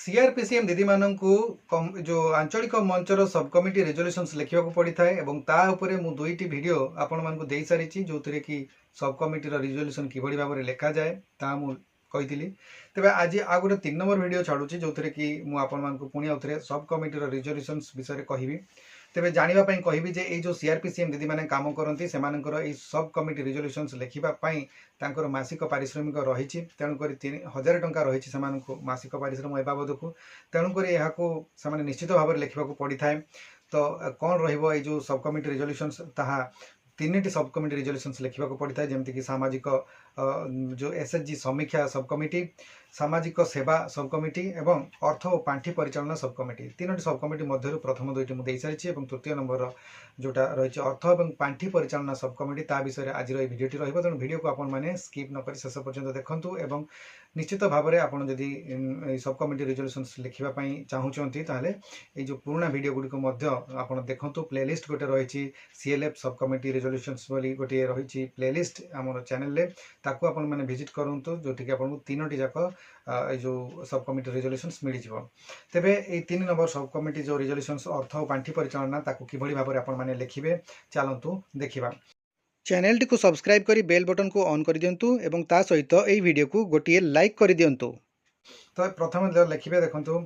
सीआरपीसीएम दीदी मानू जो आंचलिक मंचर सब कमिटी रेजोल्यूशंस लिखा पड़ी था और मु दुईटी वीडियो आपण मानक दे सारी जो थे कि सब कमिटी रेजोल्यूशन किभली भाव में लिखा जाए ता कही तेरे आज आ गोटे 3 नंबर वीडियो छाड़ुची जो थे कि मुझे पुणी आउ थे सब कमिटी रेजोल्यूशंस विषय कहबी तेरे जानापी कहबी जे ये जो सीआरपीसीएम दीदी मैंने काम करती से सब कमिटी रेजोल्यूशंस लिखापी मासिक पारिश्रमिक रही तेणुक 3000 टंका रही से मासिक पारिश्रमिक ए बाबद को तेणुक यहाँ निश्चित भाव में लिखा पड़ी था। तो कौन रो सब कमिटी रेजोल्यूशंस ताहा 3टी सब कमिटी रेजोल्यूशंस लिखा पड़ी था जमती कि सामाजिक जो एसएचजी समीक्षा सब कमिटी, सामाजिक सेवा सब कमिटी एवं अर्थ और पांठी परिचालना सब कमिटी 3टी सब कमिटी मध्य प्रथम 2टी मुझे सारी और तृतीय नंबर जोटा रही अर्थ और पांठी परिचालना सब कमिटी ता विषय आज भिडियोटी रही तेणु भिडियो को आपण मैंने स्किप नक शेष पर्यंत देखूँ और निश्चित भाव में आपड़ जदि सब कमिटी रेजोल्यूशंस लिखापी चाहूँगी ताहले ये जो पुराना भिडियो गुड़िक आप देखूँ प्लेलिस्ट गोटे रही सीएलएफ सब कमिटी रेजोल्यूशंस बोली गोटे रही प्लेलिस्ट आम चैनल ताकू आपण मैंने विजिट करूँ जो कि आपको 3टी जाक जो सब कमिटी रेजोल्यूशंस मिल जाव। तेबे ये 3 नंबर सब कमिटी जो रेजोल्यूशंस अर्थ और पांठी परिचालना ताकू किभली भाव में आपण मैंने लिखिबे चलतु देखिबा। चैनल टी को सब्सक्राइब करी बेल बटन को ऑन कर दियंतु एवं ता सहित ये वीडियो को गोटे लाइक कर दियंतु। तो प्रथम लिखिबे देखंतु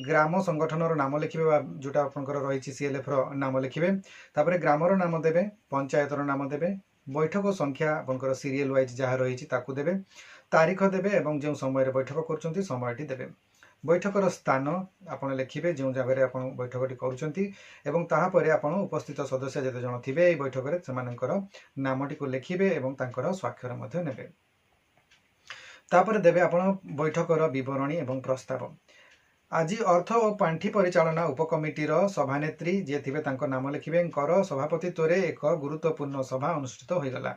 ग्राम संगठन नाम लिखिबे जोटा आपनकर रही सीएलएफ नाम लिखिबे तापरे ग्रामर नाम देबे, पंचायतर नाम देबे, बैठक संख्या आपनकर सीरियल वाइज जहाँ रही ताकू देबे, तारीख देबे एवं जो समय बैठक करछंती समयटी देबे, बैठकर स्थान आपन लिखिबे जो जगह आपन बैठकटी करूछंती एवं ताहा परे आपन उपस्थित सदस्य जते जण थिबे ए बैठक रे सेमानकर नामटी को लिखिबे एवं तांकर स्वाक्षर मध्ये नेबे। तापर देबे आपन बैठकर विवरणी एवं प्रस्ताव। आज अर्थ और पांठी परिचालना उपकमिटीर सभानेत्री जे थिबे तांकर नाम लिखिबे सभापतित्व एक गुरुत्वपूर्ण सभा अनुष्ठित हो गला।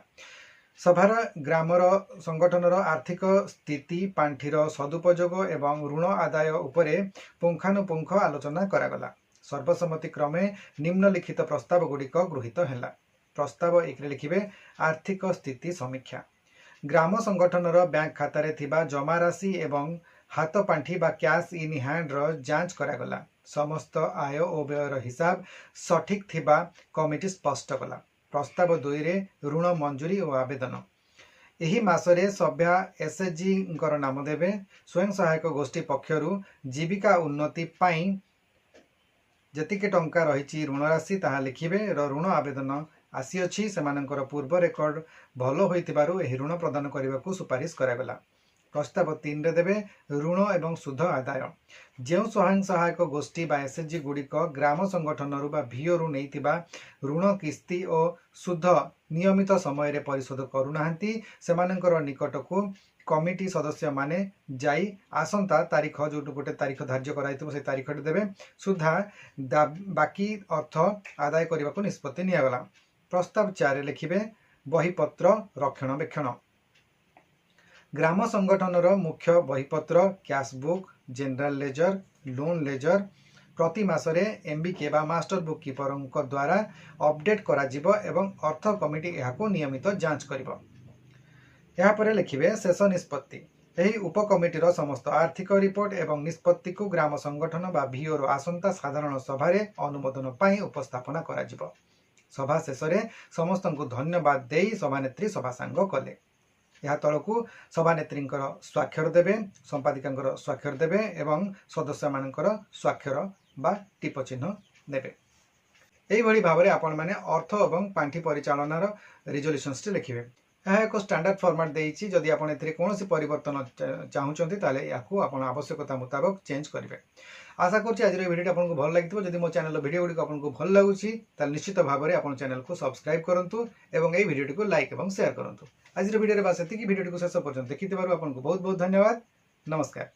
सभार ग्रामर संगठनर आर्थिक स्थिति, पांठीर सदुपयोग एवं ऋण आदाय उपरे पुंखानुपुंख आलोचना करागला। सर्वसम्मति क्रमे निम्नलिखित प्रस्ताव गुड़िक गृहीत हैला। प्रस्ताव 1 लिखिबे आर्थिक स्थिति समीक्षा। ग्राम संगठनर बैंक खाता रे थिबा जमा राशि एवं हाथ पांठी बा कैश इन हैंड जांच करागला। समस्त आय और व्ययर हिसाब सठिक थिबा कमिटी स्पष्ट कला। प्रस्ताव 2 रे ऋण मंजूरी और आवेदन। एही मासरे सभ्या एसएचजी नाम देबे। स्वयं सहायक गोष्ठी पक्षरु जीविका उन्नति पाई जतिके टंका रही ऋण राशि ताहा लिखिबे ऋण आवेदन आसी अछि सेमानकर पूर्व रेकर्ड भलो होइतिबारु एही ऋण प्रदान करबाकू सुपारिश करागला। प्रस्ताव 3 रे देबे ऋण एवं सुध आदाय। जो स्वयं सहायक गोष्ठी बा एसएचजी गुड़िक ग्राम संगठन बा भिओरु नैतिबा ऋण किस्ती और सुध नियमित समय रे परिशोध करूनाहांती सेमानकर निकट को कमिटी सदस्य माने जाई आसंता तारीख जो गोटे तारीख धार्य कराइथिबो से तारीख देबे सुधा बाकी अर्थ आदाय करने को निष्पत्ति नियागला। प्रस्ताव 4 लिखिबे बहीपत्र रक्षणाबेक्षण। ग्राम संगठनर मुख्य बहीपत्र cashbook, general ledger, loan ledger प्रति मासरे एमबीके बा मास्टर बुक कीपर द्वारा अपडेट कराजिबो एवं अर्थ कमिटी यहाको नियमित जांच करिबो। यहाँ पर लिखिबे शेष निष्पत्ति। एही उपकमिटीर समस्त आर्थिक रिपोर्ट एवं निष्पत्ति को ग्राम संगठन बा भिओर आसंता साधारण सभारे अनुमोदन पाई उपस्थापना कराजिबो। सभा शेष में समस्त को धन्यवाद देई सभानेत्री सभा सांग कले। यह तलकू सभानेत्री स्वाक्षर देबे, संपादिका स्वाक्षर देबे एवं सदस्य मानकर स्वाक्षर बा टिप चिन्ह देबे। एही भली भाव में आपण माने अर्थ एवं पांठी परिचालनार रेजोल्यूशंस लिखिबे। यह एक स्टैंडर्ड फॉर्मेट देइछि। जदि आपण एथिरे कोनोसी परिवर्तन चाहूचंती ताले याकू आपण आवश्यकता मुताबिक चेंज करिवे। आशा करछि आज भिडियो आपको भल लागिथिबो। जदि मो चैनल भिडियो गुडी आपको भल लागुछि ताले निश्चित भाव में आपण चैनल को सब्सक्राइब करंतु एवं एई भिडियो को लाइक एवं शेयर करंतु। आज भिडियो रे बास एतिकी भिडियो को शेष पर्यंत देखिथिबारु आपको बहुत बहुत धन्यवाद। नमस्कार।